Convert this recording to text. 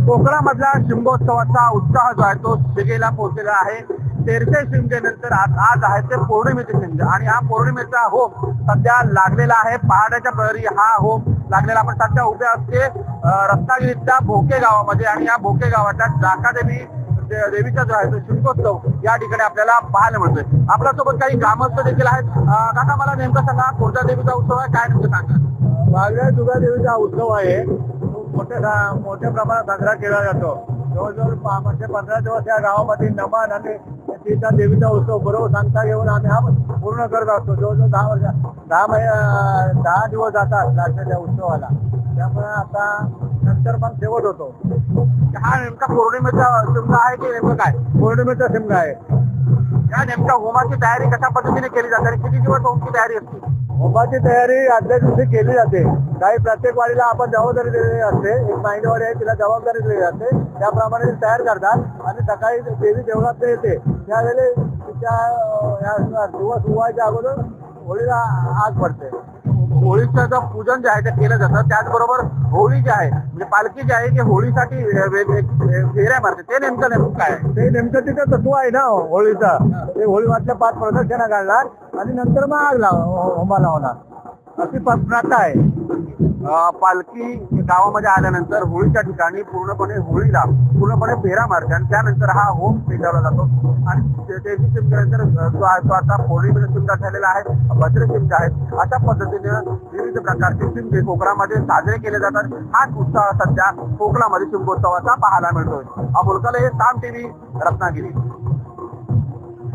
कोकणामधला शिमगोत्सवाचा उत्साह जो आहे तो शिगेला पोहोचलेला आहे. तेरते शिमगेनंतर आज आहे ते पौर्णिमेचे शिमगे आणि हा पौर्णिमेचा होम सध्या लागलेला आहे. पहाडाच्या प्रहरी हा होम लागलेला. आपण सध्या उभे असते रत्नागिरीच्या भोके गावामध्ये आणि या भोके गावाच्या जाकादेवी देवीचा जो आहे तो शिमगोत्सव या ठिकाणी आपल्याला पाहायला मिळतोय. आपल्यासोबत काही ग्रामस्थ देखील आहेत. काका मला नेमकं सांगा, कोणत्या देवीचा उत्सव आहे, काय नेमकं सांगा? वाघ्या दुर्गा देवीचा उत्सव आहे. मोठ्या प्रमाणात साजरा केला जातो. जवळजवळ म्हणजे 15 दिवस या गावामध्ये नमन आणि तिचा देवीचा उत्सव बरोबर सांगता घेऊन आम्ही हा पूर्ण करत असतो. जवळजवळ 10 दिवस जातात त्या उत्सवाला. त्यामुळे आता नंतर मग शेवट होतो. हा नेमका पौर्णिमेचा शिमगा आहे की नेमकं काय? पौर्णिमेचा शिमगा आहे. या नेमका होमाची तयारी कशा पद्धतीने केली जाते आणि किती दिवस होमची तयारी असते? होमाची तयारी आदल्या दिवशी केली जाते. काही प्रत्येक वाडीला आपण जबाबदारी दिलेली असते. एक महिन्यावाडी आहे, तिला जबाबदारी दिली जाते. त्याप्रमाणे तयार करतात आणि सकाळी देवी देवळात येते. त्यावेळी तिच्या दिवस उवायच्या अगोदर होळीला आग पडते. होळीचं जे पूजन जे आहे ते केलं जातं. त्याचबरोबर होळी जी आहे म्हणजे पालखी जी आहे की होळीसाठी फेऱ्या मारते, ते नेमकं काय? ते नेमकं तिथं तत्व आहे ना होळीचा. ते होळी वाटल्या 5 प्रदक्षिणा काढणार आणि नंतर मग आग होमाला होणार, अशी प्रथा आहे. पालखी गावामध्ये आल्यानंतर होळीच्या ठिकाणी पूर्णपणे फेरा मारते आणि त्यानंतर हा होम पेटवला जातो. आणि तेजी शिमग्यानंतर जो आता पौर्णिमेचा शिमगा झालेला आहे, भद्र शिमगा आहे. अशा पद्धतीने विविध प्रकारचे शिमगे कोकणामध्ये साजरे केले जातात. हाच उत्साह सध्या कोकणामध्ये शिमगोत्सवाचा पाहायला मिळतोय. अमोल कले, साम टीव्ही, रत्नागिरी.